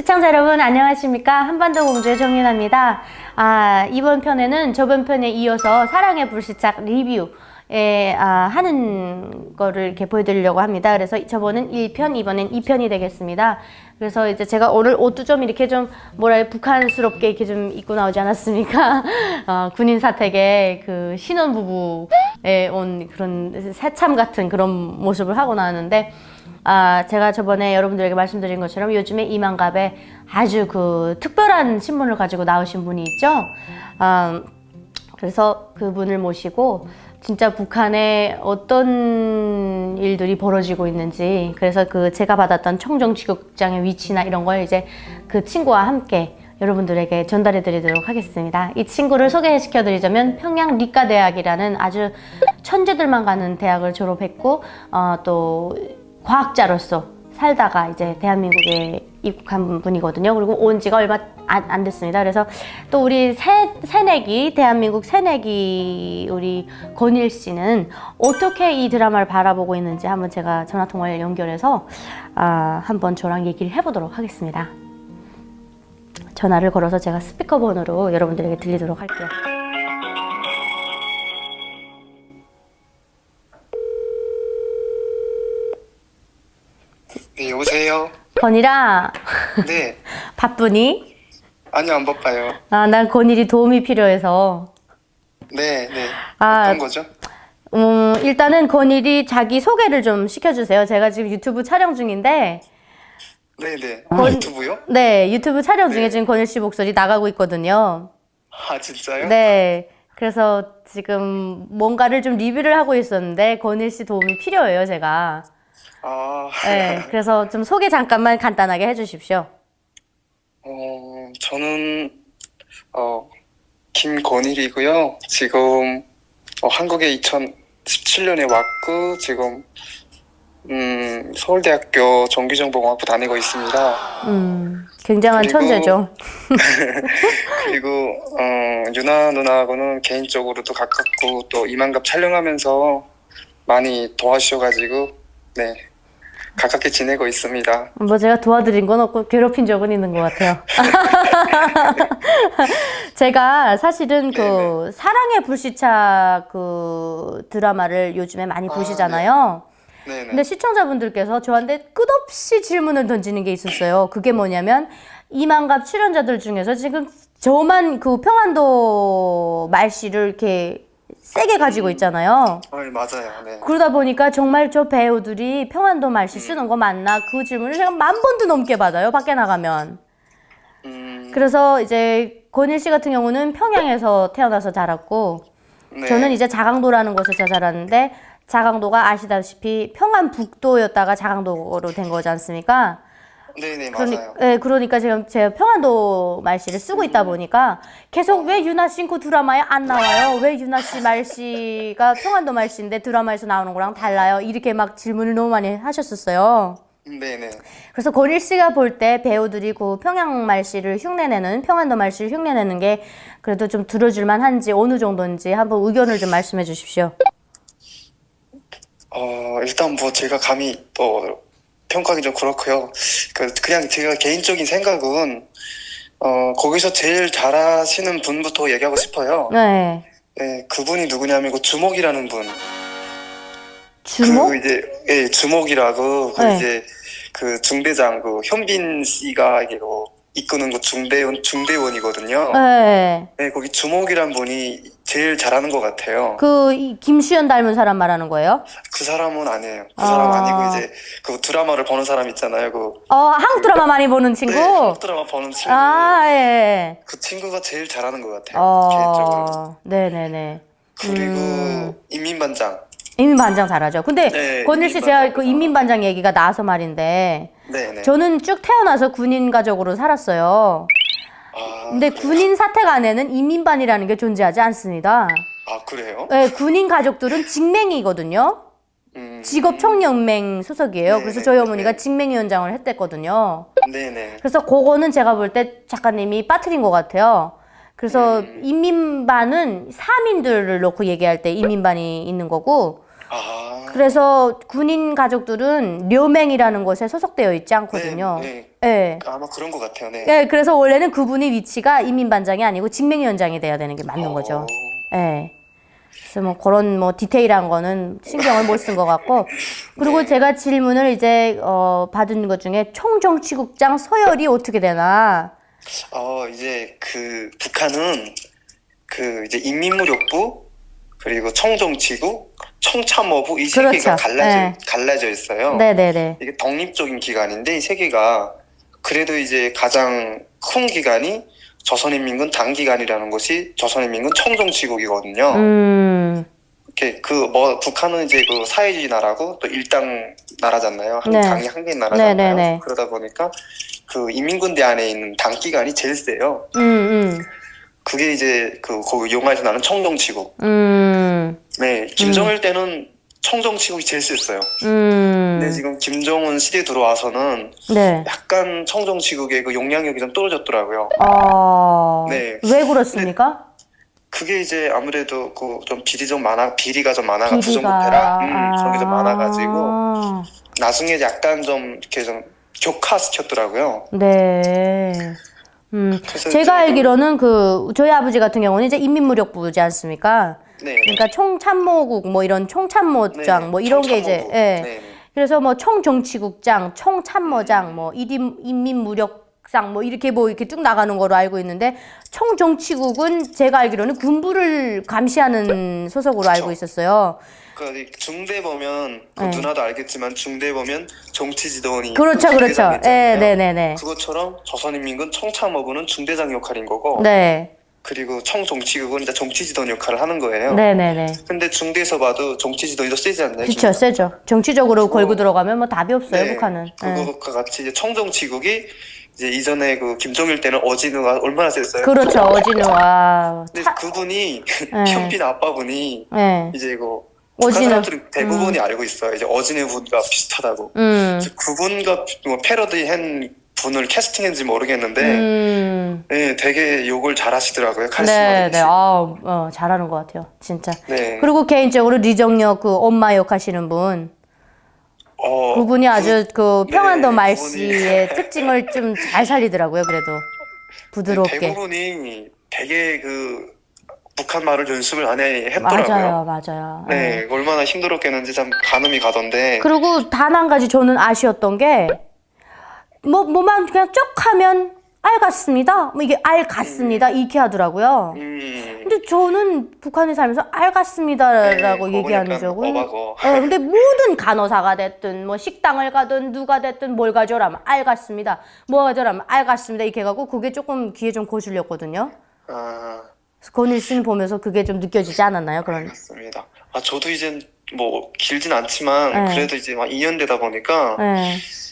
시청자 여러분 안녕하십니까? 한반도 공주의 정윤아입니다. 이번 편에는 저번 편에 이어서 사랑의 불시착 리뷰에 하는 거를 이렇게 보여드리려고 합니다. 그래서 저번은 1편, 이번엔 2편이 되겠습니다. 그래서 이제 제가 오늘 옷도 좀 이렇게 좀 북한스럽게 이렇게 좀 입고 나오지 않았습니까? 군인 사택에 그 신혼부부에 온 그런 새참 같은 그런 모습을 하고 나왔는데, 제가 저번에 여러분들에게 말씀드린 것처럼 요즘에 이만갑에 아주 그 특별한 신문을 가지고 나오신 분이 있죠. 그래서 그분을 모시고 진짜 북한에 어떤 일들이 벌어지고 있는지, 그래서 그 제가 받았던 청정지국장의 위치나 이런 걸 이제 그 친구와 함께 여러분들에게 전달해 드리도록 하겠습니다. 이 친구를 소개시켜 드리자면 평양리과대학이라는 아주 천재들만 가는 대학을 졸업했고, 또 과학자로서 살다가 이제 대한민국에 입국한 분이거든요. 그리고 온 지가 얼마 안 됐습니다. 그래서 또 우리 새내기, 대한민국 새내기 우리 권일 씨는 어떻게 이 드라마를 바라보고 있는지 한번 제가 전화통화를 연결해서 한번 저랑 얘기를 해보도록 하겠습니다. 전화를 걸어서 제가 스피커폰으로 여러분들에게 들리도록 할게요. 네, 여보세요? 권일아. 네. 바쁘니? 아니요, 안 바빠요. 난 권일이 도움이 필요해서. 네. 어떤 거죠? 일단은 권일이 자기 소개를 좀 시켜주세요. 제가 지금 유튜브 촬영 중인데. 네네. 유튜브요? 네, 유튜브 촬영 중에 네. 지금 권일 씨 목소리 나가고 있거든요. 진짜요? 네. 그래서 지금 뭔가를 좀 리뷰를 하고 있었는데 권일 씨 도움이 필요해요, 제가. 네, 그래서 좀 소개 잠깐만 간단하게 해주십시오. 저는, 김권일이고요. 지금, 한국에 2017년에 왔고, 지금, 서울대학교 전기정보공학부 다니고 있습니다. 굉장한 그리고- 천재죠. 그리고, 유나 누나하고는 개인적으로도 가깝고, 또 이만갑 촬영하면서 많이 도와주셔가지고, 네. 가깝게 지내고 있습니다. 뭐 제가 도와드린 건 없고 괴롭힌 적은 있는 것 같아요. 제가 사실은 그 사랑의 불시착 그 드라마를 요즘에 많이 보시잖아요. 네네. 근데 시청자분들께서 저한테 끝없이 질문을 던지는 게 있었어요. 그게 뭐냐면 이만갑 출연자들 중에서 지금 저만 그 평안도 말씨를 이렇게 세게 가지고 있잖아요. 맞아요. 네. 그러다 보니까 정말 저 배우들이 평안도 말씨 쓰는 거 맞나? 그 질문을 제가 10,000번도 넘게 받아요, 밖에 나가면. 그래서 이제 권일 씨 같은 경우는 평양에서 태어나서 자랐고, 네. 저는 이제 자강도라는 곳에서 자랐는데, 자강도가 아시다시피 평안북도였다가 자강도로 된 거지 않습니까? 네네, 맞아요. 그러니까 지금 제가 평안도 말씨를 쓰고 있다 보니까 계속 왜 유나 싱크 드라마에 안 나와요? 왜 유나 씨 말씨가 평안도 말씨인데 드라마에서 나오는 거랑 달라요? 이렇게 막 질문을 너무 많이 하셨었어요. 네네. 그래서 권일 씨가 볼 때 배우들이 그 평양 말씨를 흉내내는, 평안도 말씨를 흉내내는 게 그래도 좀 들어줄 만한지 어느 정도인지 한번 의견을 좀 말씀해 주십시오. 일단 뭐 제가 감히 또 평가하기 좀 그렇고요. 그냥 제가 개인적인 생각은, 거기서 제일 잘하시는 분부터 얘기하고 싶어요. 네. 네, 그분이 누구냐면 그 주목이라는 분. 주목? 주목이라고, 네. 이제, 그 중대장, 그 현빈 씨가 이게 이끄는 그 중대원이거든요. 네. 네, 거기 주목이란 분이 제일 잘하는 것 같아요. 이 김수현 닮은 사람 말하는 거예요? 그 사람은 아니에요. 그 사람 아니고 이제 그 드라마를 보는 사람 있잖아요. 한국 드라마 많이 보는 친구? 네, 한국 드라마 보는 친구. 예. 그 친구가 제일 잘하는 것 같아요. 개인적으로. 네네네. 그리고 인민반장. 인민반장 잘하죠. 근데 네, 권일 씨 제가 그 인민반장 얘기가 나와서 말인데, 네네. 저는 쭉 태어나서 군인 가족으로 살았어요. 근데 그래요? 군인 사택 안에는 인민반이라는 게 존재하지 않습니다. 그래요? 네, 군인 가족들은 직맹이거든요. 직업총연맹 소속이에요. 네, 그래서 저희 네, 어머니가 네. 직맹위원장을 했댔거든요. 네네. 그래서 그거는 제가 볼 때 작가님이 빠뜨린 것 같아요. 그래서 인민반은 사민들을 놓고 얘기할 때 인민반이 있는 거고, 그래서 군인 가족들은 려맹이라는 곳에 소속되어 있지 않거든요. 네. 네. 아마 그런 것 같아요. 네. 네, 그래서 원래는 그분의 위치가 인민반장이 아니고 직맹위원장이 돼야 되는 게 맞는 거죠. 네. 그래서 뭐 그런 뭐 디테일한 거는 신경을 못 쓴 것 같고, 그리고 네. 제가 질문을 이제 받은 것 중에 총정치국장 서열이 어떻게 되나? 이제 그 북한은 그 이제 인민무력부 그리고 청정치국, 청참모부 이 세 그렇죠. 개가 네. 갈라져 있어요. 네네네. 이게 독립적인 기관인데 이 세 개가 그래도 이제 가장 큰 기관이 조선인민군 당기관이라는 것이 조선인민군 청정치국이거든요. 이렇게 북한은 이제 그 사회주의 나라고 또 일당 나라잖아요. 네. 당이 한 개인 나라잖아요. 네네네. 그러다 보니까 그 인민군대 안에 있는 당기관이 제일 세요. 그게 이제 그 영화에서 나는 청정치국. 네, 김정일 때는 청정치국이 제일 셌어요. 근데 지금 김정은 시대 들어와서는 네. 약간 청정치국의 그 용량력이 좀 떨어졌더라고요. 네. 왜 그렇습니까? 그게 이제 아무래도 그 좀 비리가 좀 많아가 부정부패라 그런 게 좀 많아가지고 나중에 약간 좀 이렇게 좀 격화시켰더라고요. 네. 그래서 제가 이제 알기로는 저희 아버지 같은 경우는 이제 인민무력부지 않습니까? 네. 그러니까 총참모국 뭐 이런 총참모장 네. 뭐 이런 게 이제 청참모국. 예. 네. 그래서 뭐 총정치국장, 총참모장, 뭐 인민무력상 뭐 이렇게 쭉 나가는 거로 알고 있는데 총정치국은 제가 알기로는 군부를 감시하는 소속으로 그쵸. 알고 있었어요. 그 중대 보면 네. 누나도 알겠지만 중대 보면 정치지도원이 그렇죠. 중대장 있잖아요. 네네네. 그것처럼 조선인민군 청참모부는 중대장 역할인 거고 네. 그리고 청정치국은 이제 정치지도원 역할을 하는 거예요. 네네네. 근데 중대에서 봐도 정치지도원이 더 세지 않나요? 그쵸, 세죠. 정치적으로 걸고 들어가면 뭐 답이 없어요, 네, 북한은. 그거와 같이 이제 청정치국이 이제 이전에 그 김정일 때는 어진우가 얼마나 셌어요? 그렇죠, 어진우와. 근데 그분이 네. 현빈 아빠분이 네. 이제 북한 어진우. 사람들이 대부분이 알고 있어요. 이제 어진우 분과 비슷하다고. 그래서 그분과 뭐 패러디한 분을 캐스팅했는지 모르겠는데, 네, 되게 욕을 잘하시더라고요. 카리스마 네. 잘하는 것 같아요, 진짜. 네. 그리고 개인적으로 리정역 엄마 역 하시는 분. 그분이 아주 평안도 네, 말씨의 특징을 좀 잘 살리더라고요, 그래도. 부드럽게. 대부분이 되게 북한 말을 연습을 안 했더라고요. 맞아요. 네, 얼마나 힘들었겠는지 참 가늠이 가던데. 그리고 단 한 가지 저는 아쉬웠던 게, 뭐만 그냥 쭉 하면, 알 같습니다. 이게 알 같습니다. 이렇게 하더라고요. 근데 저는 북한에 살면서 알 같습니다라고 얘기하는 적은. 근데 모든 간호사가 됐든, 뭐 식당을 가든, 누가 됐든 뭘 가져라면 알 같습니다. 뭐 가져라면 알 같습니다. 이렇게 해갖고 그게 조금 귀에 좀 거슬렸거든요. 권일 씨는 보면서 그게 좀 느껴지지 않았나요? 맞습니다. 저도 이젠 뭐 길진 않지만 그래도 이제 막 2년 되다 보니까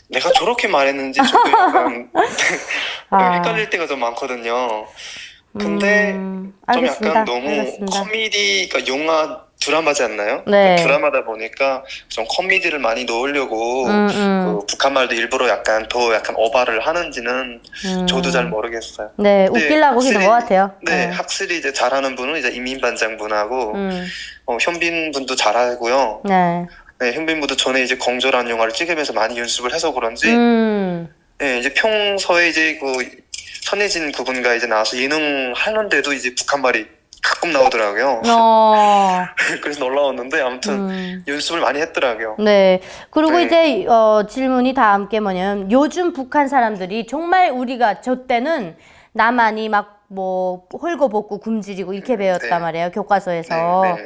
내가 저렇게 말했는지 저도 약간 헷갈릴 때가 좀 많거든요. 근데 좀 약간 너무 코미디, 그러니까 영화 드라마지 않나요? 네. 드라마다 보니까 좀 코미디를 많이 넣으려고 북한 말도 일부러 약간 오바를 하는지는 저도 잘 모르겠어요. 네, 웃기려고 하는 것 같아요. 네, 확실히 이제 잘하는 분은 이제 이민반장 분하고 현빈 분도 잘하고요. 네, 현빈 분도 전에 이제 공조라는 영화를 찍으면서 많이 연습을 해서 그런지 네, 이제 평소에 이제 선혜진 그분과 이제 나와서 예능 하는데도 이제 북한 말이 가끔 나오더라고요. 그래서 놀라웠는데 아무튼 연습을 많이 했더라고요. 네. 그리고 이제 질문이 다 함께 뭐냐면 요즘 북한 사람들이 정말 우리가 저 때는 남한이 막 헐거벗고 굶주리고 이렇게 배웠단 말이에요, 교과서에서.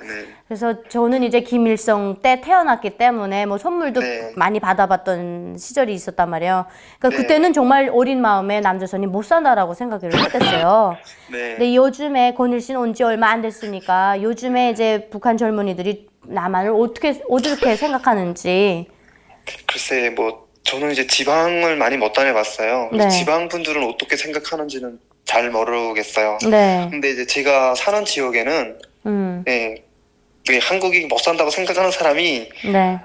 그래서 저는 이제 김일성 때 태어났기 때문에 선물도 많이 받아봤던 시절이 있었단 말이에요. 그러니까 그때는 정말 어린 마음에 남조선이 못 산다라고 생각을 했댔어요. 근데 요즘에 권일 씨는 온 지 얼마 안 됐으니까 요즘에 이제 북한 젊은이들이 남한을 어떻게 생각하는지. 글쎄, 저는 이제 지방을 많이 못 다녀봤어요. 지방 분들은 어떻게 생각하는지는 잘 모르겠어요. 근데 이제 제가 사는 지역에는 한국이 못 산다고 생각하는 사람이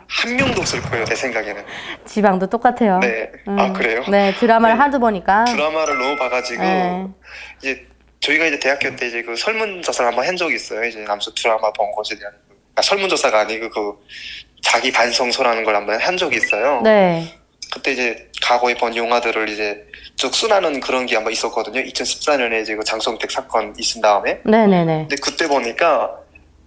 한 명도 없을 거예요, 내 생각에는. 지방도 똑같아요. 네. 그래요? 네, 드라마를 하도 보니까. 드라마를 너무 봐가지고 이제 저희가 이제 대학교 때 이제 설문조사를 한번 한 적이 있어요. 이제 남수 드라마 본 것에 대한 설문조사가 아니고 자기 반성서라는 걸 한번 한 적이 있어요. 네. 그때 이제 과거에 본 영화들을 이제 쭉 순하는 그런 게 한번 있었거든요. 2014년에 이제 그 장성택 사건 있은 다음에. 네네네. 근데 그때 보니까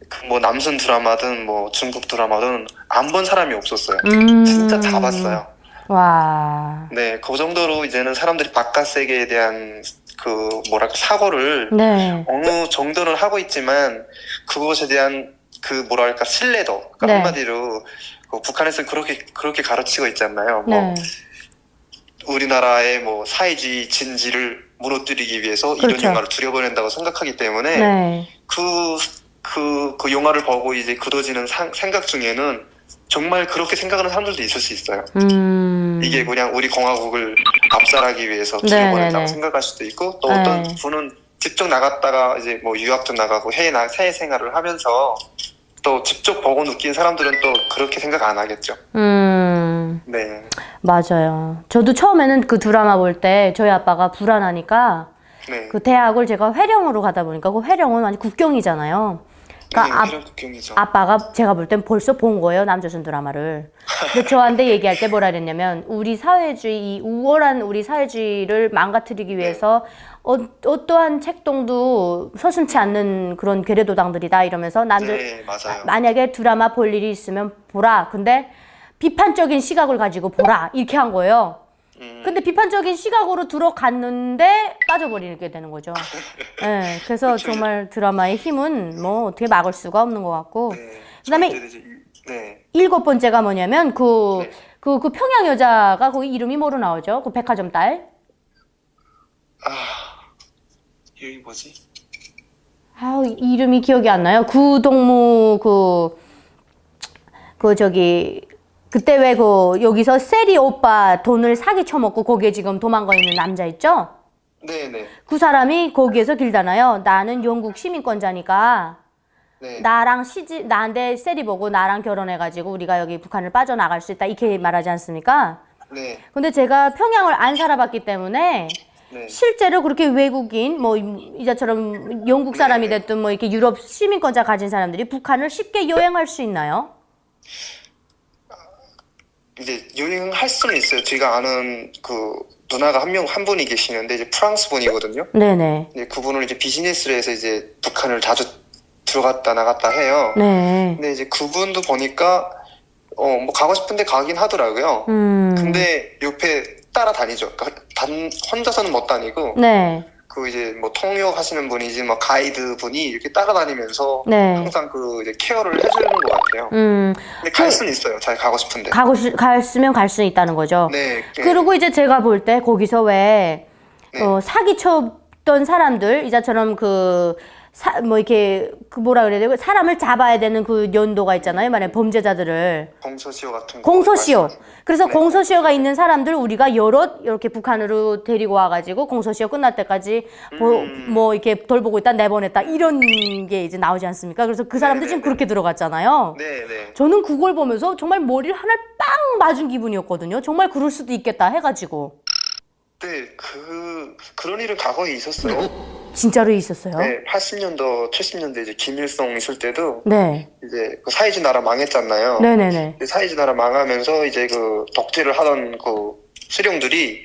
그 뭐 남선 드라마든 뭐 중국 드라마든 안 본 사람이 없었어요. 진짜 다 봤어요. 와. 네, 그 정도로 이제는 사람들이 바깥 세계에 대한 그 뭐랄까 사고를 네. 어느 정도는 하고 있지만 그것에 대한 그 뭐랄까 신뢰도, 그러니까 네. 한마디로 그 북한에서는 그렇게 가르치고 있잖아요. 뭐 네. 우리나라의 뭐 사회주의 진지를 무너뜨리기 위해서 그렇죠. 이런 영화를 들여보낸다고 생각하기 때문에 네. 그 영화를 보고 이제 굳어지는 생각 중에는 정말 그렇게 생각하는 사람들도 있을 수 있어요. 이게 그냥 우리 공화국을 압살하기 위해서 들여보낸다고 생각할 수도 있고, 또 어떤 분은 직접 나갔다가 이제 뭐 유학도 나가고 해외 생활을 하면서 또 직접 보고 느낀 사람들은 또 그렇게 생각 안 하겠죠. 네. 맞아요. 저도 처음에는 그 드라마 볼 때 저희 아빠가 불안하니까 네. 그 대학을 제가 회령으로 가다 보니까 그 회령은 완전 국경이잖아요. 그러니까 네, 국경이죠. 아빠가 제가 볼 땐 벌써 본 거예요, 남조선 드라마를. 근데 저한테 얘기할 때 뭐라 그랬냐면 우리 사회주의, 이 우월한 우리 사회주의를 망가뜨리기 위해서 어떠한 책동도 서슴지 않는 그런 괴뢰도당들이다 이러면서 네, 맞아요. 만약에 드라마 볼 일이 있으면 보라. 근데 비판적인 시각을 가지고 보라. 이렇게 한 거예요. 근데 비판적인 시각으로 들어갔는데 빠져버리게 되는 거죠. 네, 그래서 그쵸, 정말 드라마의 힘은 뭐 어떻게 막을 수가 없는 것 같고. 네. 그다음에 네. 7번째가 뭐냐면 네. 그 평양 여자가 거기 이름이 뭐로 나오죠? 그 백화점 딸. 이름이 뭐지? 이름이 기억이 안 나요. 구동무 저기 그때 왜 여기서 세리 오빠 돈을 사기 쳐먹고 거기에 지금 도망가 있는 남자 있죠? 네네. 그 사람이 거기에서 길잖아요. 나는 영국 시민권자니까 네. 나한테 세리 보고 나랑 결혼해가지고 우리가 여기 북한을 빠져나갈 수 있다 이렇게 말하지 않습니까? 네. 근데 제가 평양을 안 살아봤기 때문에 네. 실제로 그렇게 외국인 뭐 이자처럼 영국 사람이 됐든 뭐 이렇게 유럽 시민권자 가진 사람들이 북한을 쉽게 여행할 수 있나요? 이제 여행할 수는 있어요. 제가 아는 그 누나가 한 분이 계시는데 이제 프랑스 분이거든요. 네네. 이제 그분을 이제 비즈니스로 해서 이제 북한을 자주 들어갔다 나갔다 해요. 네. 근데 이제 그분도 보니까 뭐 가고 싶은데 가긴 하더라고요. 근데 옆에 따라다니죠. 그러니까 혼자서는 못 다니고. 네. 그 이제 뭐 통역하시는 분이지 뭐 가이드 분이 이렇게 따라다니면서 네. 항상 그 이제 케어를 해주는 것 같아요. 근데 갈 수는 있어요. 잘 가고 싶은데. 갔으면 갈 수 있다는 거죠. 네. 그리고 이제 제가 볼 때 거기서 왜 네. 사기쳤던 사람들 이자처럼 뭐 이렇게 뭐라 그래야 되고 사람을 잡아야 되는 그 연도가 있잖아요. 만약 범죄자들을 공소시효 같은 거. 공소시효. 그래서 네. 공소시효가 있는 사람들 우리가 이렇게 북한으로 데리고 와가지고 공소시효 끝날 때까지 뭐 이렇게 돌보고 있다 내보냈다 이런 게 이제 나오지 않습니까? 그래서 그 사람들 지금 그렇게 들어갔잖아요. 네. 저는 그걸 보면서 정말 머리를 하나를 빵 맞은 기분이었거든요. 정말 그럴 수도 있겠다 해가지고. 네, 그런 일은 과거에 있었어요. 진짜로 있었어요? 네, 80년도, 70년대 이제 김일성 있을 때도 네. 이제 그 사이즈 나라 망했잖아요. 네네네. 사이즈 나라 망하면서 이제 그 독재를 하던 그 수령들이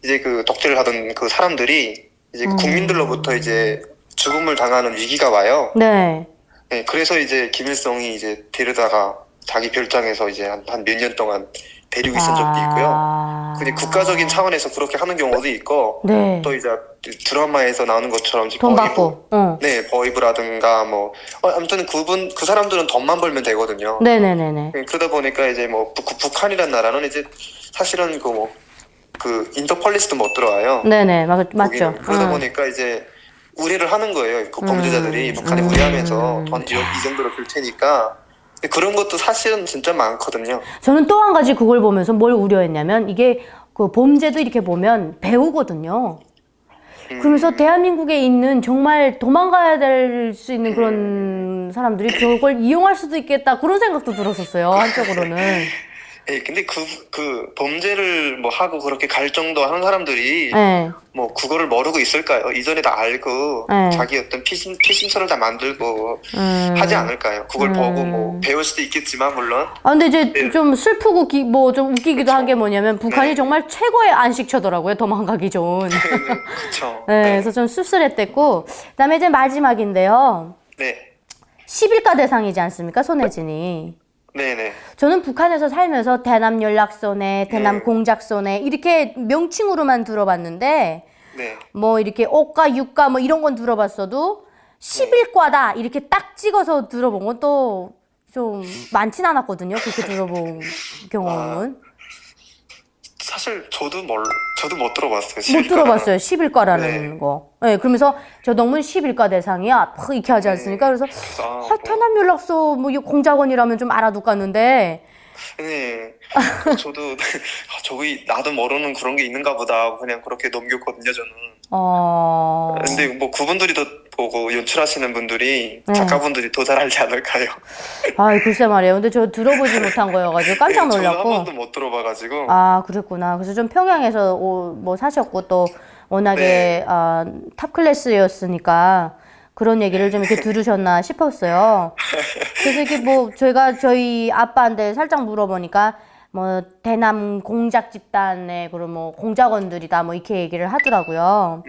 이제 그 독재를 하던 그 사람들이 이제 그 국민들로부터 이제 죽음을 당하는 위기가 와요. 네. 네, 그래서 이제 김일성이 이제 데려다가 자기 별장에서 이제 한 몇 년 동안 데리고 있은 적도 있고요. 근데 국가적인 차원에서 그렇게 하는 경우도 있고, 네. 또 이제 드라마에서 나오는 것처럼 돈 받고. 네, 버이브라든가 뭐 아무튼 그 사람들은 돈만 벌면 되거든요. 네네네네. 네, 그러다 보니까 이제 뭐 북한이란 나라는 이제 사실은 그 인터폴리스도 못 들어와요. 네네 맞죠. 그러다 보니까 이제 우려를 하는 거예요. 그 범죄자들이 북한에 우려하면서 돈 이 정도로 줄 테니까. 그런 것도 사실은 진짜 많거든요. 저는 또 한 가지 그걸 보면서 뭘 우려했냐면 이게 그 범죄도 이렇게 보면 배우거든요. 그러면서 대한민국에 있는 정말 도망가야 될 수 있는 그런 사람들이 그걸 이용할 수도 있겠다 그런 생각도 들었었어요. 한쪽으로는. 예, 근데 그 범죄를 뭐 하고 그렇게 갈 정도 하는 사람들이 네. 뭐 그거를 모르고 있을까요? 이전에 다 알고 네. 자기 어떤 피신처를 다 만들고 하지 않을까요? 그걸 보고 뭐 배울 수도 있겠지만 물론. 아 근데 이제 네. 좀 슬프고 뭐 좀 웃기기도 그쵸. 한 게 뭐냐면 북한이 네. 정말 최고의 안식처더라고요. 도망가기 좋은. 그렇죠. 네, 네. 그래서 좀 씁쓸했댔고 그다음에 이제 마지막인데요. 네. 10일가 대상이지 않습니까? 손혜진이. 네네. 저는 북한에서 살면서 대남 연락소네, 대남 공작소네 이렇게 명칭으로만 들어봤는데 네. 뭐 이렇게 옷가 육가 뭐 이런 건 들어봤어도 10일과다 이렇게 딱 찍어서 들어본 건 또 좀 많진 않았거든요. 그렇게 들어본 경험은. 사실 저도 못 들어봤어요. 못 11가는. 들어봤어요. 10일과라는 네. 거. 네, 그러면서 저 동문 10일과 대상이야. 이렇게 하지 않습니까? 그래서 태남 연락소 뭐 공작원이라면 좀 알아둘까는데 네. 저도 저기 나도 모르는 그런 게 있는가 보다 하고 그냥 그렇게 넘겼거든요, 저는. 근데 뭐 그분들이 더 보고 연출하시는 분들이 작가분들이 더 잘 알지 않을까요? 아, 글쎄 말이에요. 근데 저 들어보지 못한 거여가지고 깜짝 저도 한 놀랐고. 번도 못 들어봐가지고. 아, 그랬구나. 그래서 좀 평양에서 뭐 사셨고 또 워낙에 탑 클래스였으니까 그런 얘기를 좀 이렇게 들으셨나 싶었어요. 그래서 이게 뭐 저희 아빠한테 살짝 물어보니까 뭐 대남 공작 집단의 그런 뭐 공작원들이다 뭐 이렇게 얘기를 하더라고요.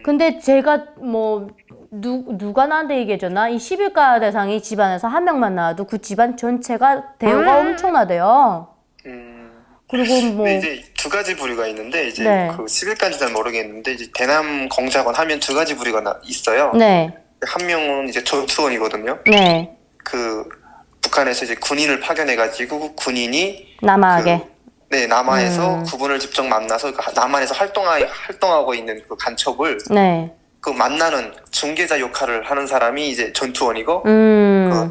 근데 제가 뭐 누가 나한테 얘기해줬나? 이 10일가 대상이 집안에서 한 명만 나와도 그 집안 전체가 대우가 엄청나대요. 그리고 뭐 근데 이제 두 가지 부류가 있는데 이제 네. 그 10일까지 잘 모르겠는데 이제 대남 공작원 하면 두 가지 부류가 있어요. 네. 한 명은 이제 전투원이거든요. 네. 그 북한에서 이제 군인을 파견해가지고 군인이 남아하게. 네, 남한에서 그분을 직접 만나서 남한에서 활동하고 있는 그 간첩을 네. 그 만나는 중개자 역할을 하는 사람이 이제 전투원이고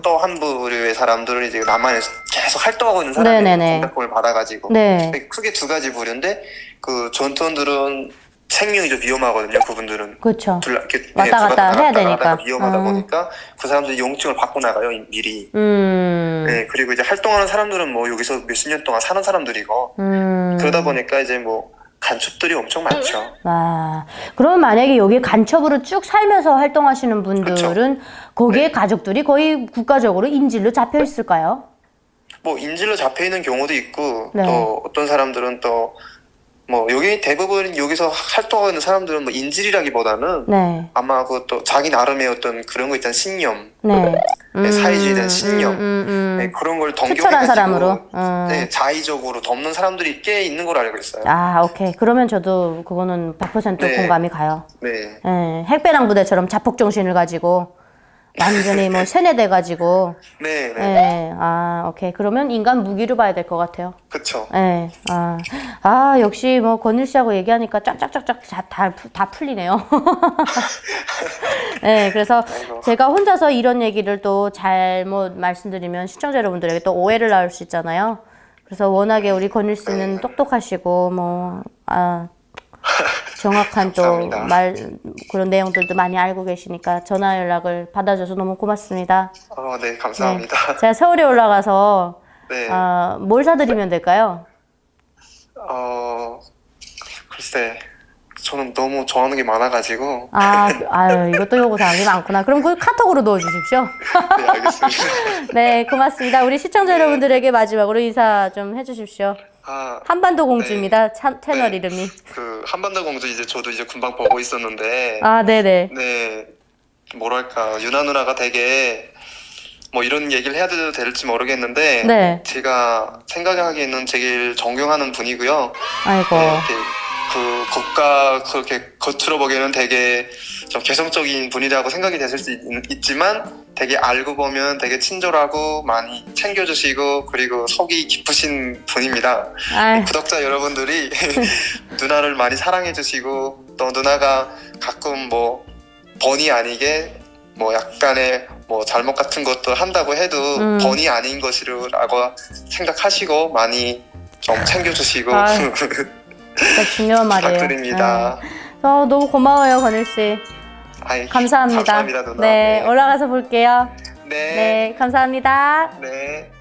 또 한 부류의 사람들은 이제 남한에서 계속 활동하고 있는 사람이 공작금을 받아가지고 네. 크게 두 가지 부류인데 그 전투원들은 생명이 좀 위험하거든요. 그분들은 그렇죠. 이렇게 왔다 갔다 해야 되니까. 위험하다 보니까 그 사람들이 용증을 받고 나가요 미리. 네, 그리고 이제 활동하는 사람들은 뭐 여기서 몇십 년 동안 사는 사람들이고 그러다 보니까 이제 뭐 간첩들이 엄청 많죠. 아, 그럼 만약에 여기 간첩으로 쭉 살면서 활동하시는 분들은 그쵸. 거기에 네. 가족들이 거의 국가적으로 인질로 잡혀 있을까요? 뭐 인질로 잡혀 있는 경우도 있고 네. 또 어떤 사람들은 또 뭐 여기 대부분 여기서 활동하고 있는 사람들은 뭐 인질이라기보다는 네. 아마 그것도 자기 나름의 어떤 그런 거 있잖아요. 신념. 네. 네, 사회주의에 대한 신념. 네, 그런 걸 투철한 사람으로. 동경해가지고 네, 자의적으로 덮는 사람들이 꽤 있는 걸로 알고 있어요. 아, 오케이. 그러면 저도 그거는 100% 네. 공감이 가요. 네. 예, 핵배낭 부대처럼 자폭 정신을 가지고 완전히 뭐 세뇌돼가지고. 네, 네. 예, 아, 오케이. 그러면 인간 무기로 봐야 될 것 같아요. 그쵸. 예, 역시 뭐 권일 씨하고 얘기하니까 쫙쫙쫙쫙 다 풀리네요. 네, 그래서 아이고. 제가 혼자서 이런 얘기를 또 잘못 말씀드리면 시청자 여러분들에게 또 오해를 낳을 수 있잖아요. 그래서 워낙에 우리 권일 씨는 똑똑하시고 정확한 또 감사합니다. 그런 내용들도 많이 알고 계시니까 전화 연락을 받아줘서 너무 고맙습니다. 네, 감사합니다. 제가 서울에 올라가서 네. 뭘 사드리면 될까요? 글쎄, 저는 너무 좋아하는 게 많아가지고. 이것도 요구사항이 많구나. 그럼 그 카톡으로 넣어주십시오. 네, 알겠습니다. 네, 고맙습니다. 우리 시청자 여러분들에게 마지막으로 인사 좀 해주십시오. 한반도 공주입니다. 채널 이름이. 그 한반도 공주 이제 저도 이제 금방 보고 있었는데. 네네. 네, 뭐랄까 유나 누나가 되게 뭐 이런 얘기를 해야 될지 모르겠는데. 네. 제가 생각하기에는 제일 존경하는 분이고요. 아이고. 네, 그 겉가 그렇게 겉으로 보기에는 되게 좀 개성적인 분이라고 생각이 됐을 수 있지만 되게 알고 보면 되게 친절하고 많이 챙겨주시고 그리고 속이 깊으신 분입니다. 구독자 여러분들이 누나를 많이 사랑해주시고 또 누나가 가끔 뭐 본의 아니게 뭐 약간의 뭐 잘못 같은 것도 한다고 해도 본의 아닌 것이라고 생각하시고 많이 좀 챙겨주시고 진짜 중요한 말이에요. 부탁드립니다. 너무 고마워요, 권일 씨. 감사합니다. 감사합니다, 누나. 네, 올라가서 볼게요. 네. 네, 감사합니다. 네.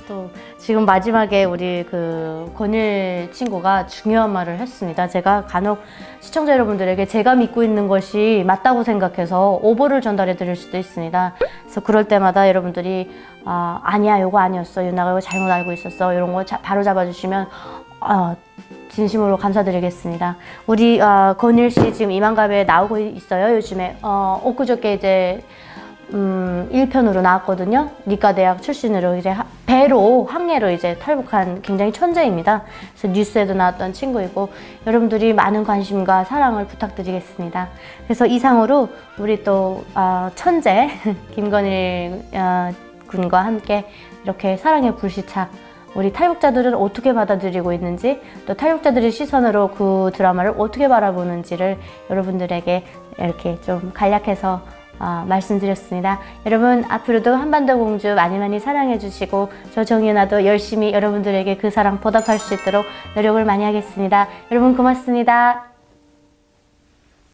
또 지금 마지막에 우리 그 권일 친구가 중요한 말을 했습니다. 제가 간혹 시청자 여러분들에게 제가 믿고 있는 것이 맞다고 생각해서 오보를 전달해 드릴 수도 있습니다. 그래서 그럴 때마다 여러분들이 아니야, 이거 아니었어, 유나가 이거 잘못 알고 있었어, 이런 거 바로 잡아주시면 진심으로 감사드리겠습니다. 우리 권일 씨 지금 이만갑에 나오고 있어요. 요즘에 엊그저께 이제 1편으로 나왔거든요.理科대학 출신으로 이제 배로 항해로 이제 탈북한 굉장히 천재입니다. 그래서 뉴스에도 나왔던 친구이고 여러분들이 많은 관심과 사랑을 부탁드리겠습니다. 그래서 이상으로 우리 또 천재 김건일 군과 함께 이렇게 사랑의 불시착, 우리 탈북자들은 어떻게 받아들이고 있는지, 또 탈북자들의 시선으로 그 드라마를 어떻게 바라보는지를 여러분들에게 이렇게 좀 간략해서 말씀드렸습니다. 여러분 앞으로도 한반도 공주 많이 많이 사랑해 주시고 저 정윤아도 열심히 여러분들에게 그 사랑 보답할 수 있도록 노력을 많이 하겠습니다. 여러분 고맙습니다.